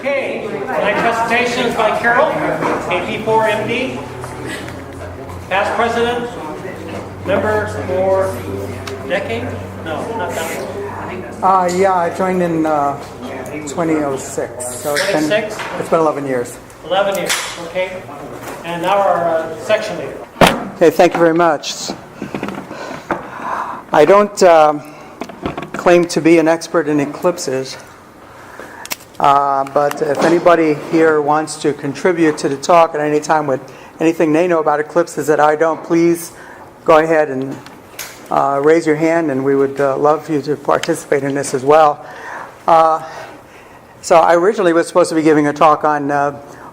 Okay, tonight's presentation is by Carol, AP4MD, past president, member for decade? No, not that long. Yeah, I joined in 2006. So it's been 11 years. 11 years, okay. And now our section leader. Okay, thank you very much. I don't claim to be an expert in eclipses, but if anybody here wants to contribute to the talk at any time with anything they know about eclipses that I don't, please go ahead and raise your hand, and we would love you to participate in this as well. So I originally was supposed to be giving a talk on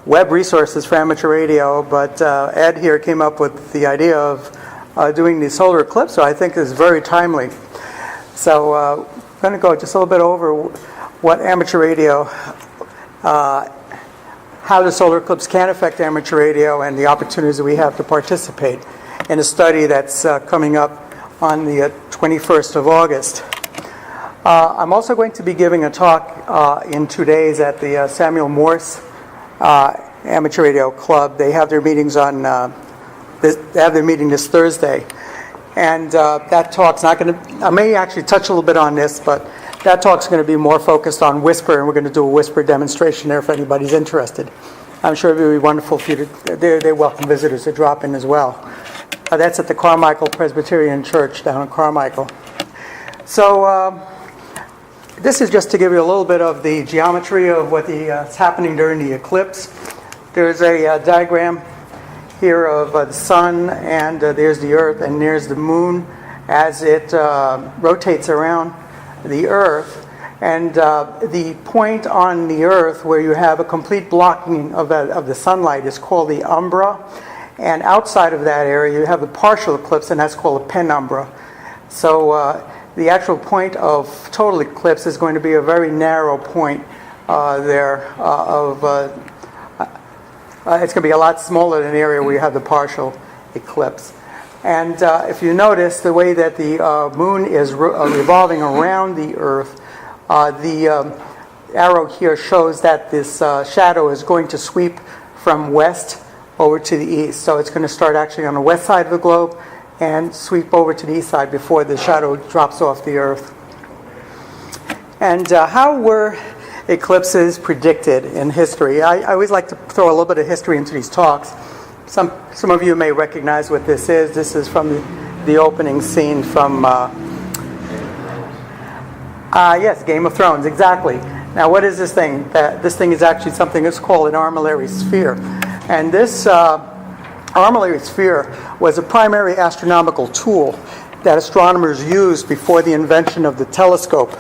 web resources for amateur radio, but Ed here came up with the idea of doing the solar eclipse, so I think is very timely. So I'm going to go just a little bit over what amateur radio, how the solar eclipse can affect amateur radio, and the opportunities that we have to participate in a study that's coming up on the 21st of August. I'm also going to be giving a talk in 2 days at the Samuel Morse Amateur Radio Club. They have their meetings on. They have their meeting this Thursday, and that talk's not going to. I may actually touch a little bit on this, but that talk's going to be more focused on whisper, and we're going to do a whisper demonstration there if anybody's interested. I'm sure it would be wonderful for you to. They welcome visitors to drop in as well. That's at the Carmichael Presbyterian Church down in Carmichael. So this is just to give you a little bit of the geometry of what is happening during the eclipse. There's a diagram here of the sun, and there's the Earth, and there's the moon as it rotates around the Earth. And the point on the Earth where you have a complete blocking of the sunlight is called the umbra. And outside of that area, you have a partial eclipse, and that's called a penumbra. So the actual point of total eclipse is going to be a very narrow point there it's going to be a lot smaller than the area where you have the partial eclipse. And if you notice, the way that the moon is revolving around the Earth, the arrow here shows that this shadow is going to sweep from west over to the east. So it's going to start actually on the west side of the globe and sweep over to the east side before the shadow drops off the Earth. And how were eclipses predicted in history? I always like to throw a little bit of history into these talks. Some of you may recognize what this is. This is from the opening scene from yes, Game of Thrones, exactly. Now what is this thing? This thing is actually something that's called an armillary sphere. And this armillary sphere was a primary astronomical tool that astronomers used before the invention of the telescope.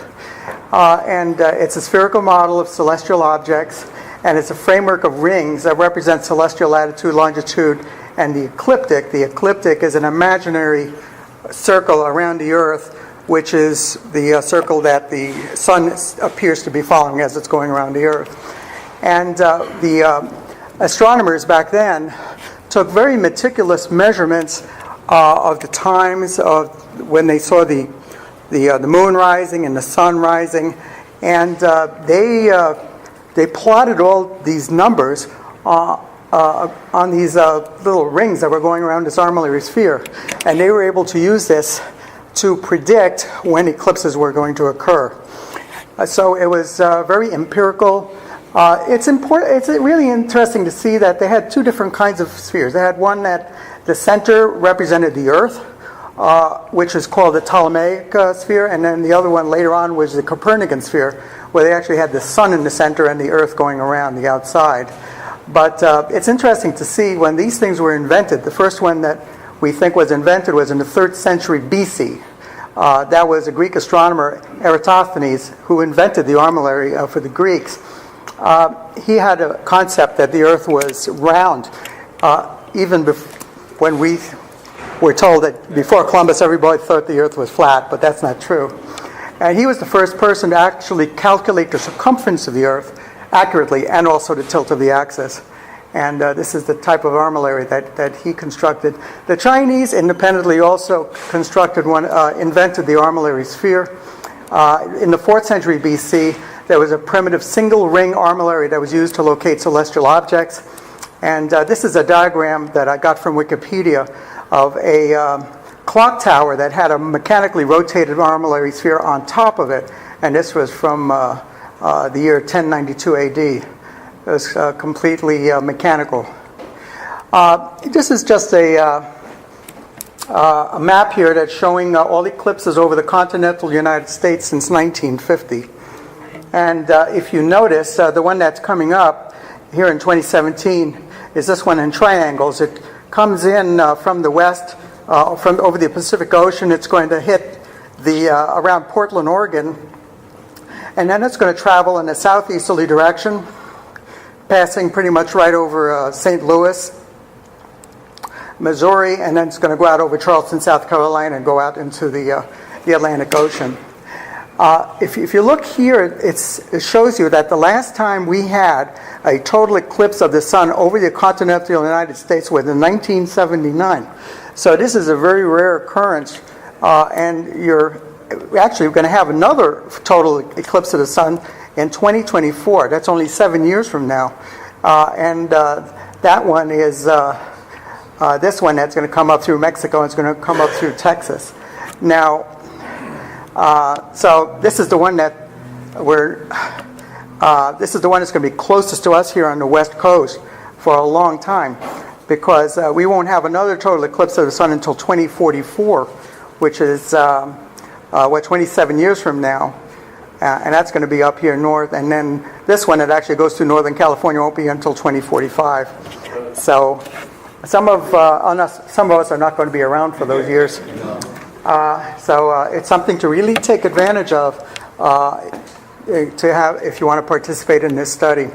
And it's a spherical model of celestial objects, and it's a framework of rings that represent celestial latitude, longitude, and the ecliptic. The ecliptic is an imaginary circle around the Earth, which is the circle that the sun appears to be following as it's going around the Earth. And the astronomers back then took very meticulous measurements of the times of when they saw the moon rising and the sun rising, and they plotted all these numbers on these little rings that were going around this armillary sphere, and they were able to use this to predict when eclipses were going to occur. So it was very empirical. It's really interesting to see that they had two different kinds of spheres. They had one that the center represented the Earth, which is called the Ptolemaic sphere, and then the other one later on was the Copernican sphere, where they actually had the sun in the center and the Earth going around the outside. But it's interesting to see when these things were invented. The first one that we think was invented was in the 3rd century BC. That was a Greek astronomer, Eratosthenes, who invented the armillary for the Greeks. He had a concept that the Earth was round, even when we were told that before Columbus everybody thought the Earth was flat, but that's not true. And he was the first person to actually calculate the circumference of the Earth accurately, and also the tilt of the axis. And this is the type of armillary that he constructed. The Chinese independently also constructed one, invented the armillary sphere. In the 4th century BC, there was a primitive single ring armillary that was used to locate celestial objects. And this is a diagram that I got from Wikipedia of a clock tower that had a mechanically rotated armillary sphere on top of it. And this was from the year 1092 AD. It was completely mechanical. This is just a map here that's showing all eclipses over the continental United States since 1950. And if you notice, the one that's coming up here in 2017 is this one in triangles. It comes in from the west, from over the Pacific Ocean. It's going to hit the around Portland, Oregon, and then it's going to travel in a southeasterly direction, passing pretty much right over St. Louis, Missouri, and then it's going to go out over Charleston, South Carolina, and go out into the Atlantic Ocean. If you look here, it shows you that the last time we had a total eclipse of the sun over the continental United States was in 1979. So this is a very rare occurrence, and you're actually going to have another total eclipse of the sun in 2024. That's only 7 years from now. And that one is this one that's going to come up through Mexico, and it's going to come up through Texas. Now, so this is the one that this is the one that's going to be closest to us here on the West Coast for a long time, because we won't have another total eclipse of the sun until 2044, which is 27 years from now, and that's going to be up here north. And then this one that actually goes through Northern California won't be until 2045. So some of us are not going to be around for those years. So it's something to really take advantage of to have if you want to participate in this study.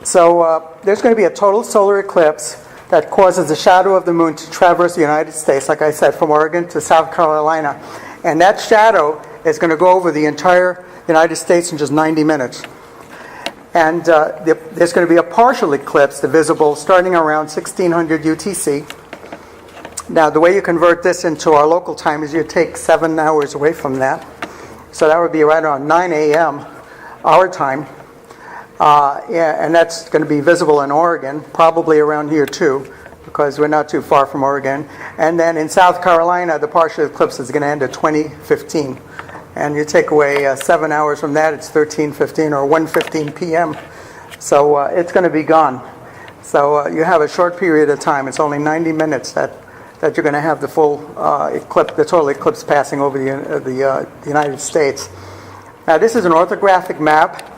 So there's going to be a total solar eclipse that causes the shadow of the moon to traverse the United States, like I said, from Oregon to South Carolina. And that shadow is going to go over the entire United States in just 90 minutes. And there's going to be a partial eclipse visible starting around 1600 UTC. Now, the way you convert this into our local time is you take 7 hours away from that. So that would be right around 9 a.m. our time. And that's going to be visible in Oregon, probably around here too, because we're not too far from Oregon. And then in South Carolina, the partial eclipse is going to end at 2015. And you take away 7 hours from that, it's 13:15 or 1:15 p.m. So it's going to be gone. So you have a short period of time. It's only 90 minutes that you're going to have the full eclipse, the total eclipse passing over the United States. Now, this is an orthographic map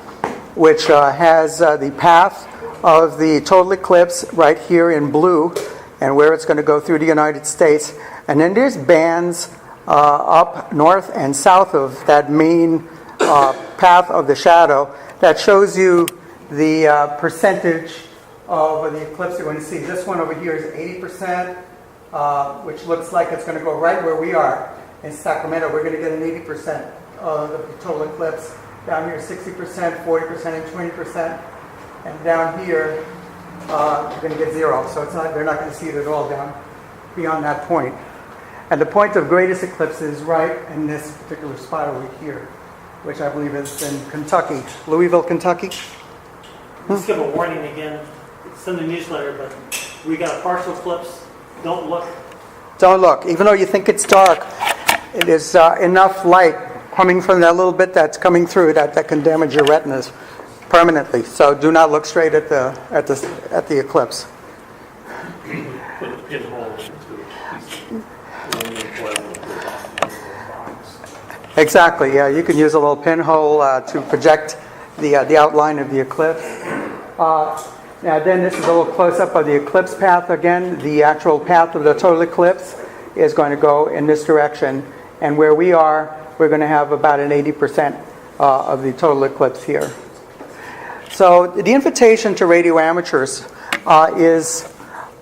which has the path of the total eclipse right here in blue, and where it's going to go through the United States. And then there's bands up north and south of that main path of the shadow that shows you the percentage of the eclipse you're going to see. This one over here is 80%, which looks like it's going to go right where we are in Sacramento. We're going to get an 80% of the total eclipse. Down here, 60%, 40%, and 20%. And down here, you're going to get 0. So they're not going to see it at all down beyond that point. And the point of greatest eclipse is right in this particular spot over here, which I believe is in Kentucky, Louisville, Kentucky. Let's give a warning again. It's in the newsletter, but we got a partial eclipse. Don't look. Don't look. Even though you think it's dark, it is enough light coming from that little bit that's coming through that can damage your retinas permanently. So do not look straight at the eclipse. Put a pinhole into it. Exactly. Yeah, you can use a little pinhole to project the outline of the eclipse. Now, then, this is a little close-up of the eclipse path again. The actual path of the total eclipse is going to go in this direction, and where we are, we're going to have about an 80% of the total eclipse here. So the invitation to radio amateurs is,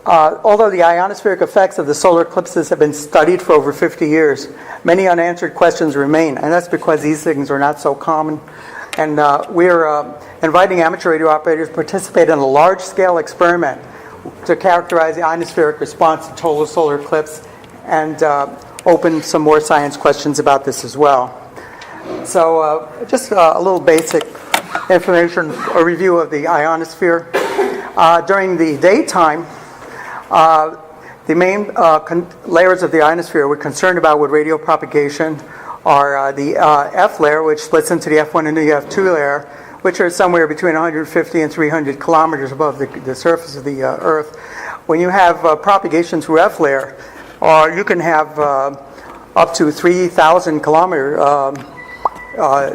although the ionospheric effects of the solar eclipses have been studied for over 50 years, many unanswered questions remain, and that's because these things are not so common. And we're inviting amateur radio operators to participate in a large-scale experiment to characterize the ionospheric response to total solar eclipse and open some more science questions about this as well. So just a little basic information or review of the ionosphere. During the daytime, the main layers of the ionosphere we're concerned about with radio propagation are the F layer, which splits into the F1 and the F2 layer, which are somewhere between 150 and 300 kilometers above the surface of the Earth. When you have propagation through F layer, you can have up to 3,000 kilometer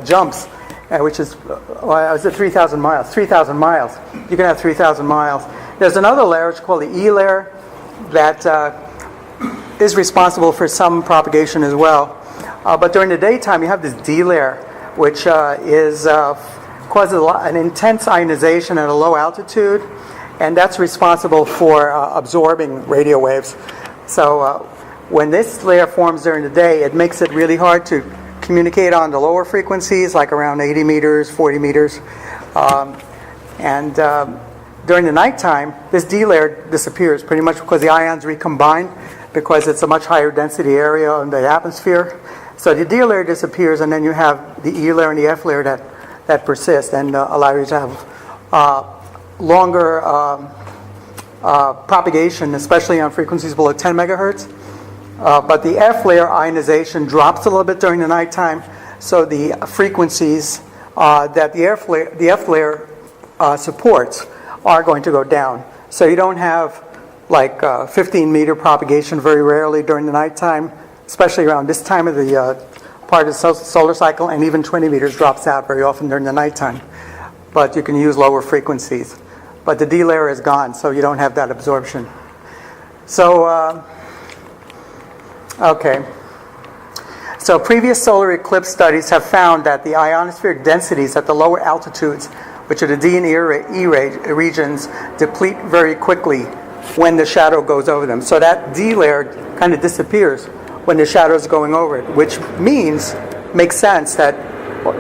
jumps, which is, is it 3,000 miles? 3,000 miles. You can have 3,000 miles. There's another layer, it's called the E layer, that is responsible for some propagation as well. But during the daytime, you have this D layer, which causes an intense ionization at a low altitude, and that's responsible for absorbing radio waves. So when this layer forms during the day, it makes it really hard to communicate on the lower frequencies, like around 80 meters, 40 meters. During the nighttime, this D layer disappears pretty much because the ions recombine, because it's a much higher density area in the atmosphere. So the D layer disappears, and then you have the E layer and the F layer that persist and allow you to have longer propagation, especially on frequencies below 10 megahertz. But the F layer ionization drops a little bit during the nighttime, so the frequencies that the F layer supports are going to go down. So you don't have like 15 meter propagation very rarely during the nighttime, especially around this time of the part of the solar cycle, and even 20 meters drops out very often during the nighttime. But you can use lower frequencies. But the D layer is gone, so you don't have that absorption. So, okay. So previous solar eclipse studies have found that the ionospheric densities at the lower altitudes, which are the D and E regions, deplete very quickly when the shadow goes over them. So that D layer kind of disappears when the shadow is going over it, which makes sense that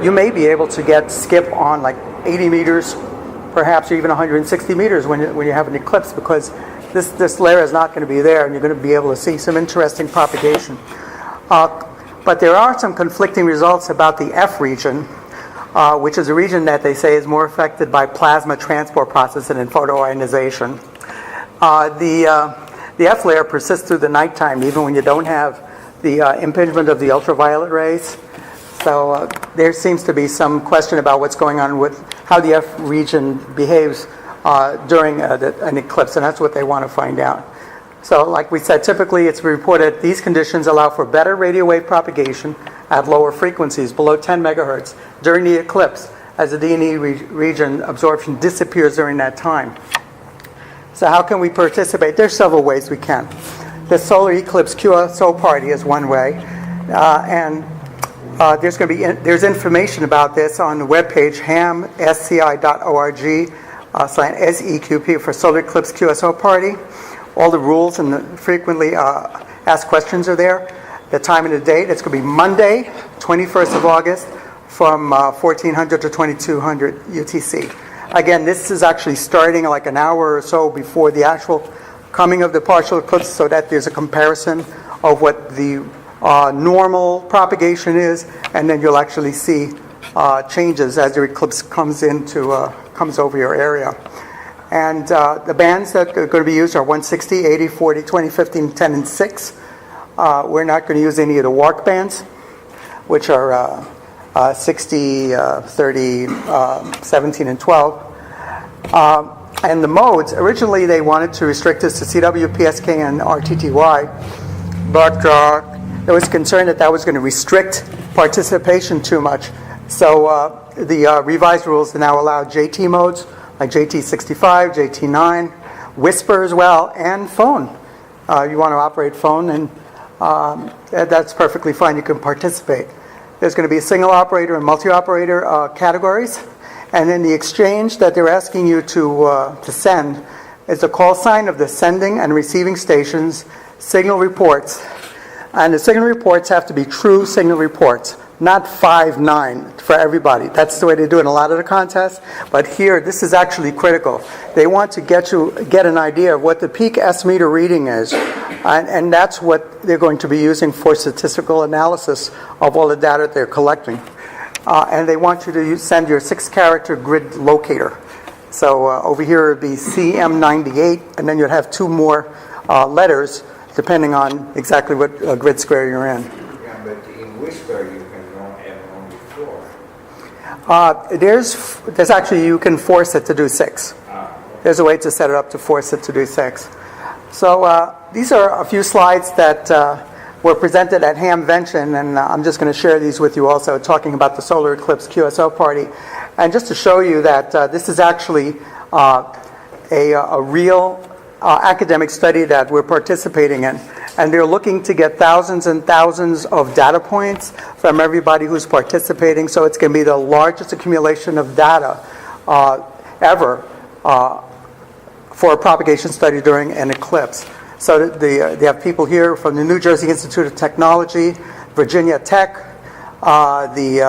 you may be able to skip on like 80 meters, perhaps, or even 160 meters when you have an eclipse, because this layer is not going to be there, and you're going to be able to see some interesting propagation. But there are some conflicting results about the F region, which is a region that they say is more affected by plasma transport process and in photoionization. The F layer persists through the nighttime, even when you don't have the impingement of the ultraviolet rays. So there seems to be some question about what's going on with how the F region behaves during an eclipse, and that's what they want to find out. So like we said, typically it's reported these conditions allow for better radio wave propagation at lower frequencies, below 10 megahertz, during the eclipse, as the D and E region absorption disappears during that time. So how can we participate? There's several ways we can. The solar eclipse QSO party is one way, and there's information about this on the webpage hamsci.org/SEQP for solar eclipse QSO party. All the rules and the frequently asked questions are there. The time and the date, it's going to be Monday, 21st of August, from 1400 to 2200 UTC. Again, this is actually starting like an hour or so before the actual coming of the partial eclipse, so that there's a comparison of what the normal propagation is, and then you'll actually see changes as the eclipse comes over your area. And the bands that are going to be used are 160, 80, 40, 20, 15, 10, and 6. We're not going to use any of the WARC bands, which are 60, 30, 17, and 12. And the modes, originally they wanted to restrict this to CW, PSK, and RTTY, but there was concern that was going to restrict participation too much. So the revised rules now allow JT modes, like JT65, JT9, Whisper as well, and phone. You want to operate phone, and that's perfectly fine. You can participate. There's going to be a single operator and multi-operator categories. And then the exchange that they're asking you to send is the call sign of the sending and receiving stations, signal reports. And the signal reports have to be true signal reports, not 5-9 for everybody. That's the way they do it in a lot of the contests. But here, this is actually critical. They want to get an idea of what the peak S meter reading is. And that's what they're going to be using for statistical analysis of all the data they're collecting. and they want you to send your 6-character grid locator. So over here it would be CM98, and then you'd have 2 more letters depending on exactly what grid square you're in. Yeah, but in Whisper you can have only 4. There's actually, you can force it to do 6. There's a way to set it up to force it to do 6. So these are a few slides that were presented at Hamvention, and I'm just going to share these with you also, talking about the solar eclipse QSO party. And just to show you that this is actually a real academic study that we're participating in. And they're looking to get thousands and thousands of data points from everybody who's participating. So it's going to be the largest accumulation of data ever for a propagation study during an eclipse. So they have people here from the New Jersey Institute of Technology, Virginia Tech, the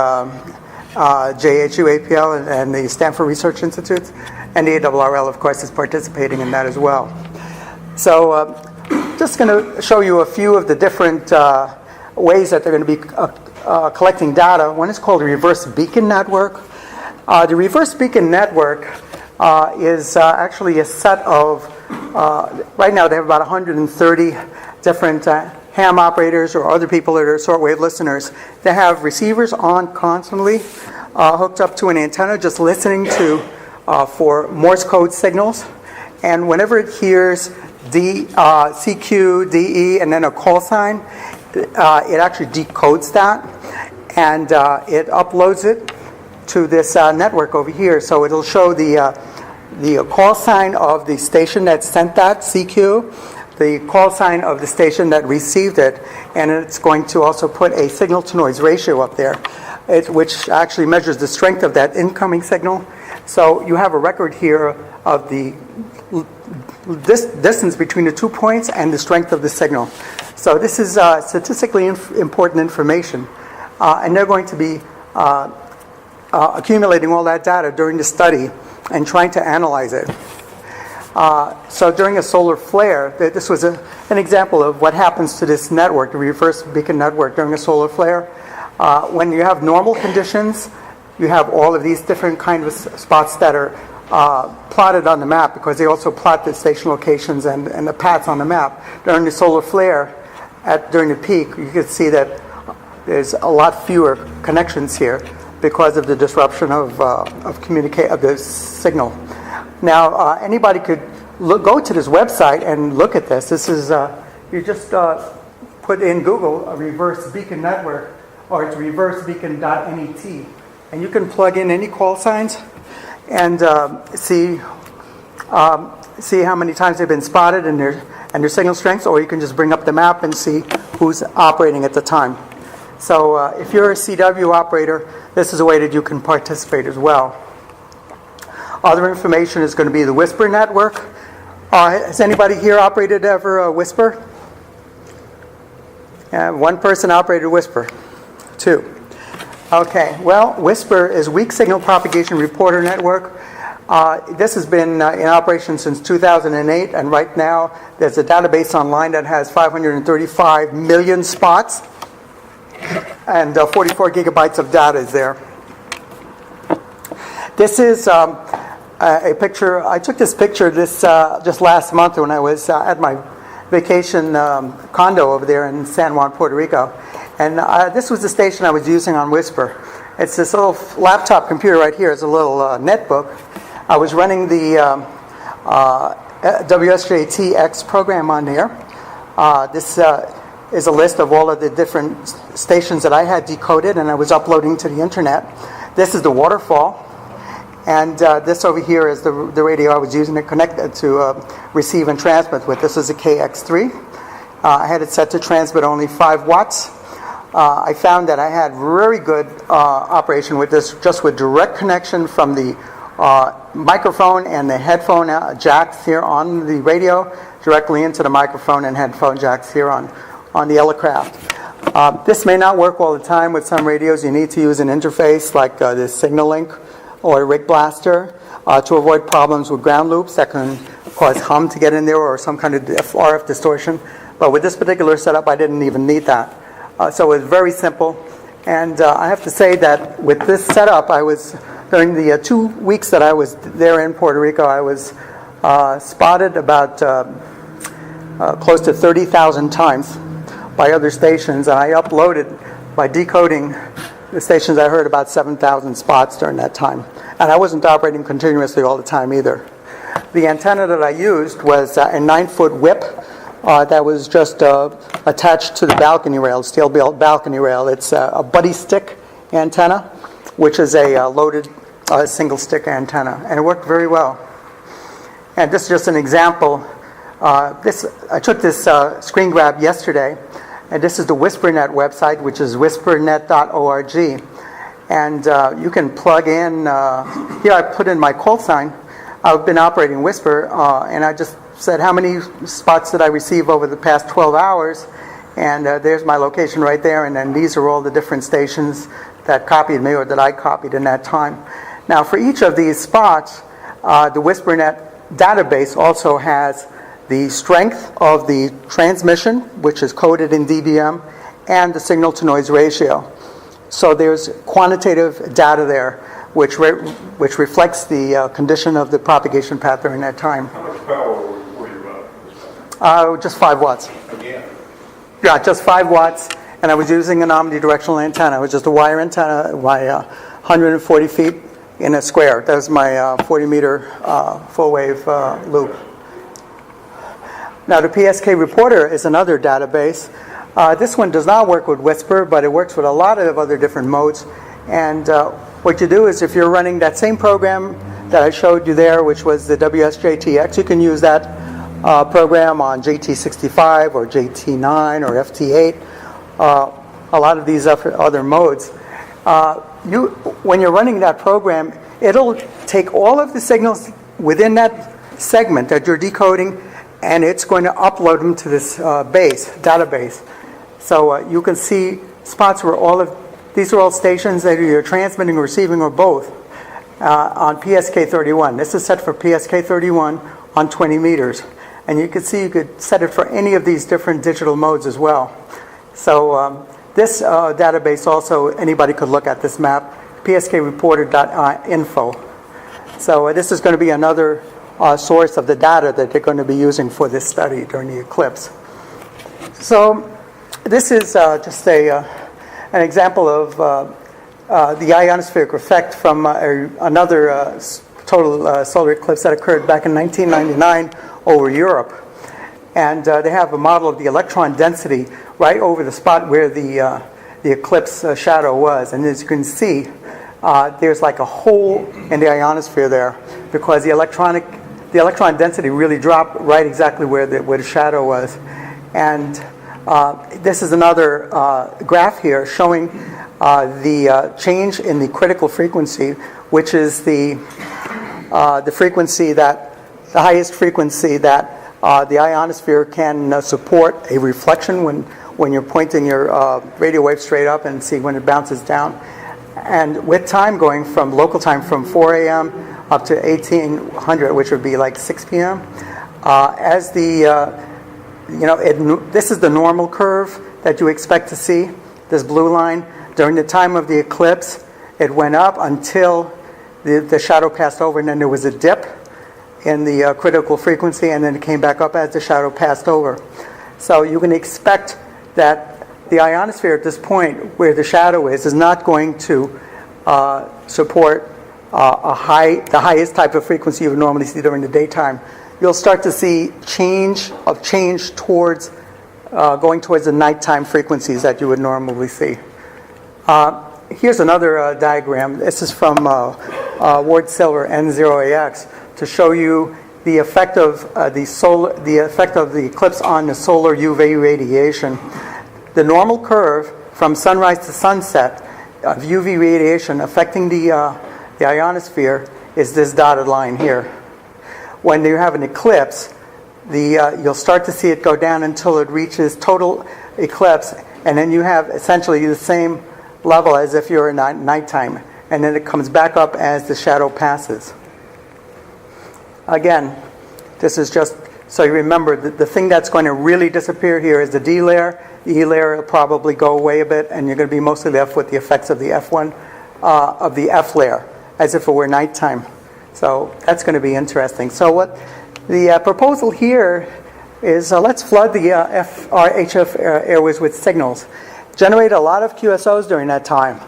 JHU APL, and the Stanford Research Institute, and the ARRL, of course, is participating in that as well. So just going to show you a few of the different ways that they're going to be collecting data. One is called the Reverse Beacon Network. The Reverse Beacon Network is actually a set of, right now they have about 130 different ham operators or other people that are shortwave listeners. They have receivers on constantly, hooked up to an antenna, just listening to for Morse code signals. And whenever it hears CQ, DE, and then a call sign, it actually decodes that, and it uploads it to this network over here. So it'll show the call sign of the station that sent that CQ, the call sign of the station that received it, and it's going to also put a signal-to-noise ratio up there, which actually measures the strength of that incoming signal. So you have a record here of the distance between the 2 points and the strength of the signal. So this is statistically important information, and they're going to be accumulating all that data during the study and trying to analyze it. So during a solar flare, this was an example of what happens to this network, the Reverse Beacon Network, during a solar flare. When you have normal conditions, you have all of these different kinds of spots that are plotted on the map, because they also plot the station locations and the paths on the map. During the solar flare, during the peak, you can see that there's a lot fewer connections here because of the disruption of the signal. Now, anybody could go to this website and look at this. This is you just put in Google a Reverse Beacon Network, or it's reversebeacon.net, and you can plug in any call signs and see how many times they've been spotted and their signal strengths, or you can just bring up the map and see who's operating at the time. So if you're a CW operator, this is a way that you can participate as well. Other information is going to be the Whisper network. Has anybody here operated ever a Whisper? One person operated Whisper. 2. Okay, well, Whisper is Weak Signal Propagation Reporter Network. This has been in operation since 2008, and right now there's a database online that has 535 million spots, and 44 gigabytes of data is there. This is a picture. I took this picture just last month when I was at my vacation condo over there in San Juan, Puerto Rico. And this was the station I was using on Whisper. It's this little laptop computer right here. It's a little netbook. I was running the WSJTX program on there. This is a list of all of the different stations that I had decoded and I was uploading to the internet. This is the waterfall. And this over here is the radio I was using to connect to receive and transmit with. This is a KX3. I had it set to transmit only 5 watts. I found that I had very good operation with this, just with direct connection from the microphone and the headphone jacks here on the radio directly into the microphone and headphone jacks here on the Elecraft. This may not work all the time with some radios. You need to use an interface like this Signal Link or Rig Blaster to avoid problems with ground loops that can cause hum to get in there or some kind of RF distortion. But with this particular setup, I didn't even need that. So it was very simple, And I have to say that with this setup, I was, during the 2 weeks that I was there in Puerto Rico, I was spotted about close to 30,000 times by other stations, and I uploaded, by decoding the stations, I heard about 7,000 spots during that time. And I wasn't operating continuously all the time either. The antenna that I used was a 9-foot whip that was just attached to the balcony rail, steel balcony rail. It's a Buddistick antenna, which is a loaded single stick antenna, and it worked very well. And this is just an example. I took this screen grab yesterday, and this is the WSPRnet website, which is WSPRnet.org. And you can plug in, here I put in my call sign. I've been operating WSPR, and I just said how many spots did I receive over the past 12 hours, and there's my location right there, and then these are all the different stations that copied me or that I copied in that time. Now for each of these spots, the WSPRnet database also has the strength of the transmission, which is coded in dBm, and the signal-to-noise ratio. So there's quantitative data there, which reflects the condition of the propagation path during that time. How much power were you about? Just 5 watts. Again? Yeah, just 5 watts, and I was using an omnidirectional antenna. It was just a wire antenna, 140 feet in a square. That was my 40-meter full-wave loop. Now, the PSK Reporter is another database. This one does not work with WSPR, but it works with a lot of other different modes. And what you do is, if you're running that same program that I showed you there, which was the WSJTX, you can use that program on JT65 or JT9 or FT8, a lot of these other modes. When you're running that program, it'll take all of the signals within that segment that you're decoding, and it's going to upload them to this database. So you can see spots where these are all stations that you're transmitting, receiving, or both on PSK 31. This is set for PSK 31 on 20 meters. And you can see you could set it for any of these different digital modes as well. So this database also, anybody could look at this map, pskreporter.info. So this is going to be another source of the data that they're going to be using for this study during the eclipse. So this is just an example of the ionospheric effect from another total solar eclipse that occurred back in 1999 over Europe. And they have a model of the electron density right over the spot where the eclipse shadow was. And as you can see, there's like a hole in the ionosphere there, because the electron density really dropped right exactly where the shadow was. And this is another graph here showing the change in the critical frequency, which is the frequency the highest frequency that the ionosphere can support a reflection when you're pointing your radio wave straight up and see when it bounces down. And with time going from local time from 4 a.m. up to 1800, which would be like 6 p.m. As this is the normal curve that you expect to see, this blue line. During the time of the eclipse, it went up until the shadow passed over, and then there was a dip in the critical frequency, and then it came back up as the shadow passed over. So you can expect that the ionosphere at this point, where the shadow is not going to support the highest type of frequency you would normally see during the daytime. You'll start to see change towards going towards the nighttime frequencies that you would normally see. Here's another diagram. This is from Ward Silver N0AX to show you the effect of the eclipse on the solar UV radiation. The normal curve from sunrise to sunset of UV radiation affecting the ionosphere is this dotted line here. When you have an eclipse, you'll start to see it go down until it reaches total eclipse, and then you have essentially the same level as if you're in nighttime, and then it comes back up as the shadow passes. Again, this is just So you remember the thing that's going to really disappear here is the D layer. The E layer will probably go away a bit, and you're going to be mostly left with the effects of the F1 of the F layer, as if it were nighttime. So that's going to be interesting. So what the proposal here is let's flood the HF airways with signals. Generate a lot of QSOs during that time.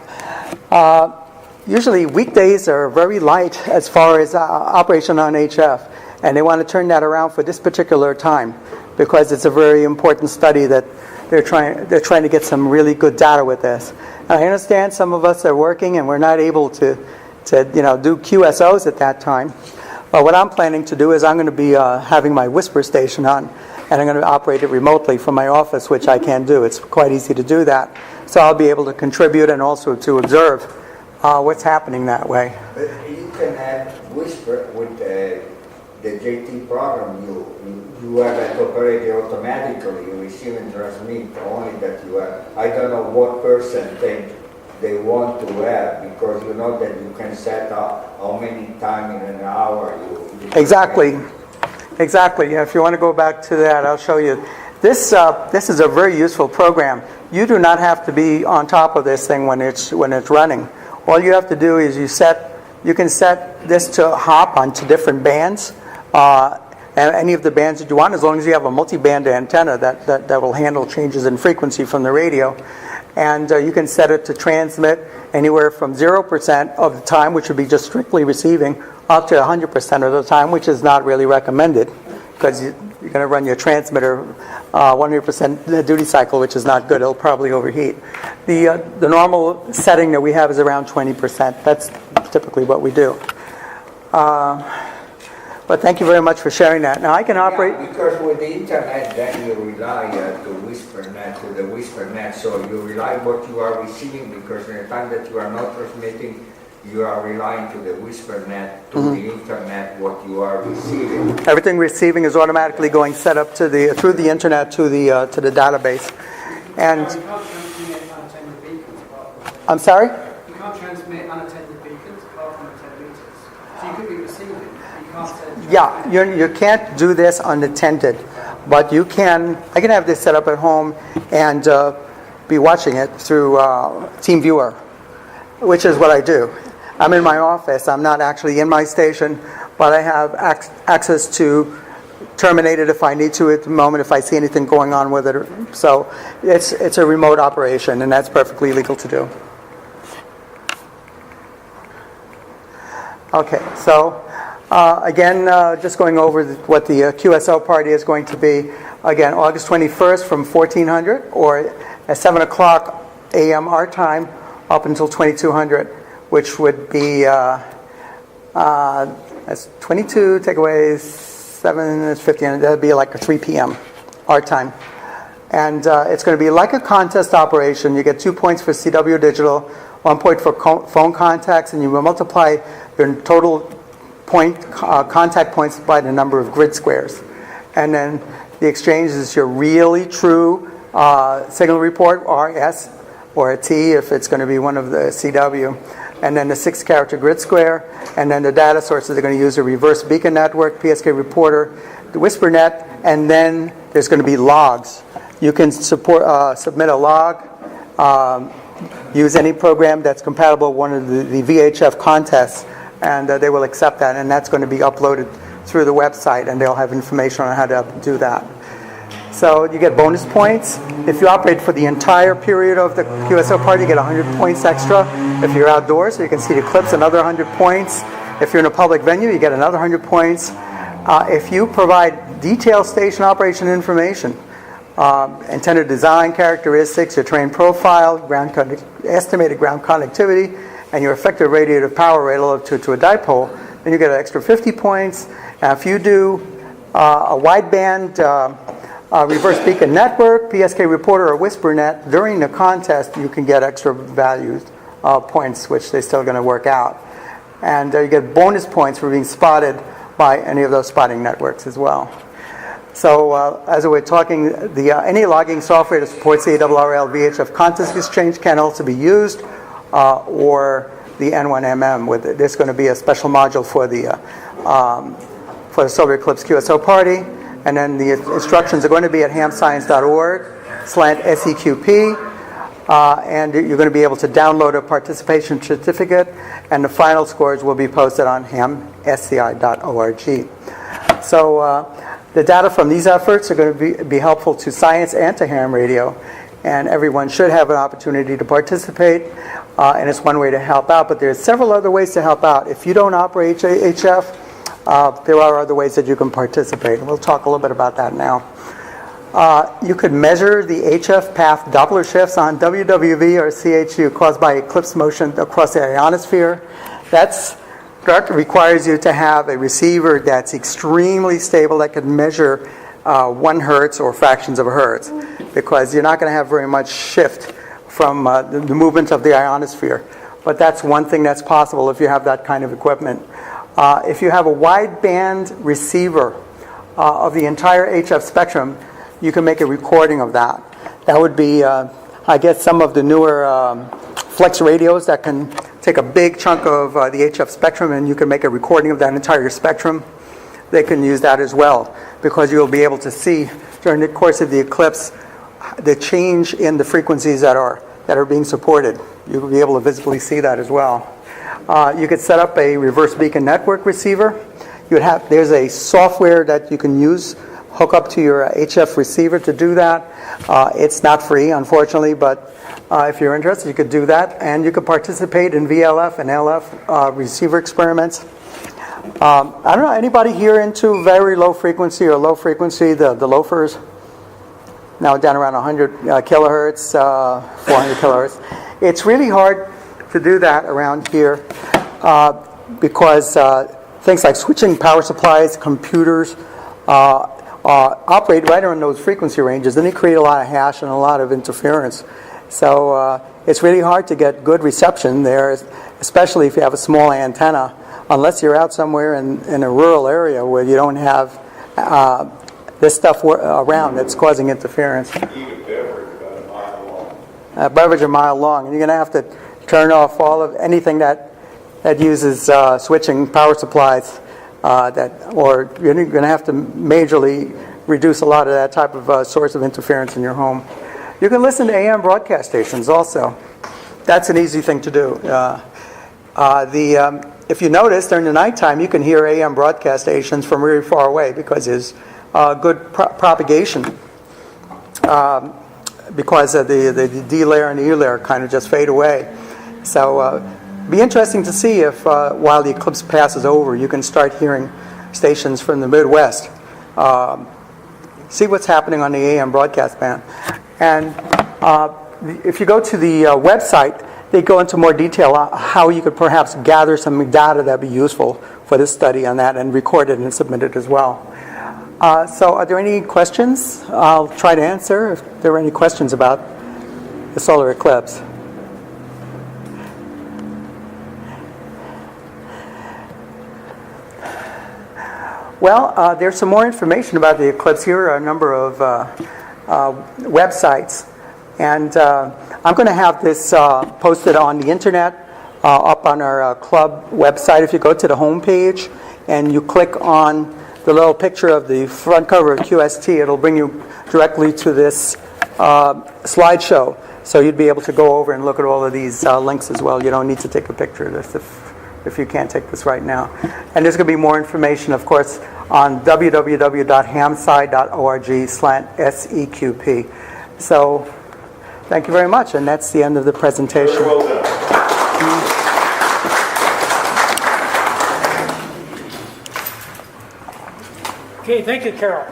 Usually weekdays are very light as far as operation on HF, and they want to turn that around for this particular time because it's a very important study that they're trying to get some really good data with this. And I understand some of us are working and we're not able to do QSOs at that time. But what I'm planning to do is I'm going to be having my Whisper station on, and I'm going to operate it remotely from my office, which I can do. It's quite easy to do that. So I'll be able to contribute and also to observe what's happening that way. But you can have Whisper with the JT program. You have it operated automatically. You receive and transmit only that you have. I don't know what percentage they want to have, because you know that you can set up how many times in an hour you Exactly. Yeah, if you want to go back to that, I'll show you. This is a very useful program. You do not have to be on top of this thing when it's running. All you have to do is you can set this to hop onto different bands, and any of the bands that you want, as long as you have a multi-band antenna that will handle changes in frequency from the radio. And you can set it to transmit anywhere from 0% of the time, which would be just strictly receiving, up to 100% of the time, which is not really recommended, because you're going to run your transmitter 100% duty cycle, which is not good. It'll probably overheat. The normal setting that we have is around 20%. That's typically what we do. But thank you very much for sharing that. Now I can operate... Yeah, because with the internet, then you rely to the WSPRnet, so you rely what you are receiving, because in the time that you are not transmitting, you are relying to the WSPRnet, to the internet, what you are receiving. Everything receiving is automatically going set up to through the internet to the database. And you can't transmit unattended beacons apart from I'm sorry? You can't transmit unattended beacons apart from the 10 meters. So you could be receiving, but you can't send. Yeah, you can't do this unattended, but you can. I can have this set up at home and be watching it through TeamViewer, which is what I do. I'm in my office. I'm not actually in my station, but I have access to terminate it if I need to at the moment, if I see anything going on with it. So it's a remote operation, and that's perfectly legal to do. Okay, so again, just going over what the QSO party is going to be. Again, August 21st from 1400 or at 7 o'clock a.m. our time up until 2200, which would be that's 22, take away 7, that's 15, that would be like a 3 p.m. our time. And it's going to be like a contest operation. You get 2 points for CW digital, 1 point for phone contacts, and you will multiply your total contact points by the number of grid squares. And then the exchange is your really true signal report, RS, or a T if it's going to be one of the CW. And then the 6-character grid square. And then the data sources are going to use a reverse beacon network, PSK Reporter, the WSPRnet, and then there's going to be logs. You can submit a log, use any program that's compatible with one of the VHF contests, and they will accept that, and that's going to be uploaded through the website, and they'll have information on how to do that. So you get bonus points. If you operate for the entire period of the QSO party, you get 100 points extra. If you're outdoors, so you can see the Eclipse, another 100 points. If you're in a public venue, you get another 100 points. If you provide detailed station operation information, antenna design characteristics, your terrain profile, estimated ground connectivity, and your effective radiative power relative to a dipole, then you get an extra 50 points. Now, if you do a wideband reverse beacon network, PSK Reporter, or WSPRnet, during the contest, you can get extra values, points, which they're still going to work out. And you get bonus points for being spotted by any of those spotting networks as well. So as we're talking, any logging software that supports the ARRL VHF contest exchange can also be used, or the N1MM. There's going to be a special module for the Solar Eclipse QSO party. And then the instructions are going to be at hamscience.org/SEQP. And you're going to be able to download a participation certificate, and the final scores will be posted on hamsci.org. So the data from these efforts are going to be helpful to science and to ham radio, and everyone should have an opportunity to participate, and it's one way to help out. But there's several other ways to help out. If you don't operate HF, there are other ways that you can participate, and we'll talk a little bit about that now. You could measure the HF path Doppler shifts on WWV or CHU caused by eclipse motion across the ionosphere. That requires you to have a receiver that's extremely stable that can measure 1 hertz or fractions of a hertz, because you're not going to have very much shift from the movement of the ionosphere. But that's one thing that's possible if you have that kind of equipment. If you have a wideband receiver of the entire HF spectrum, you can make a recording of that. That would be, I guess, some of the newer flex radios that can take a big chunk of the HF spectrum, and you can make a recording of that entire spectrum. They can use that as well, because you'll be able to see during the course of the eclipse the change in the frequencies that are being supported. You'll be able to visibly see that as well. You could set up a reverse beacon network receiver. There's a software that you can use, hook up to your HF receiver to do that. It's not free, unfortunately, but if you're interested, you could do that. And you could participate in VLF and LF receiver experiments. I don't know, anybody here into very low frequency or low frequency, the loafers? Now down around 100 kilohertz, 400 kilohertz. It's really hard to do that around here because things like switching power supplies, computers, operate right around those frequency ranges, and they create a lot of hash and a lot of interference. So it's really hard to get good reception there, especially if you have a small antenna, unless you're out somewhere in a rural area where you don't have this stuff around that's causing interference. Even Beverage about a mile long. Beverage a mile long, and you're going to have to turn off all of anything that uses switching power supplies. Or you're going to have to majorly reduce a lot of that type of source of interference in your home. You can listen to AM broadcast stations also. That's an easy thing to do. If you notice, during the nighttime, you can hear AM broadcast stations from really far away because there's good propagation. Because of the D layer and the E layer kind of just fade away. So be interesting to see if while the eclipse passes over, you can start hearing stations from the Midwest. See what's happening on the AM broadcast band. And if you go to the website, they go into more detail on how you could perhaps gather some data that would be useful for this study on that and record it and submit it as well. So are there any questions? I'll try to answer if there are any questions about the solar eclipse. Well, there's some more information about the eclipse. Here are a number of websites. And I'm going to have this posted on the internet, up on our club website. If you go to the home page and you click on the little picture of the front cover of QST, it'll bring you directly to this slideshow. So you'd be able to go over and look at all of these links as well. You don't need to take a picture of this if you can't take this right now. And there's going to be more information, of course, on www.hamsci.org/SEQP. So thank you very much, and that's the end of the presentation. Very well done. Okay, thank you, Carol.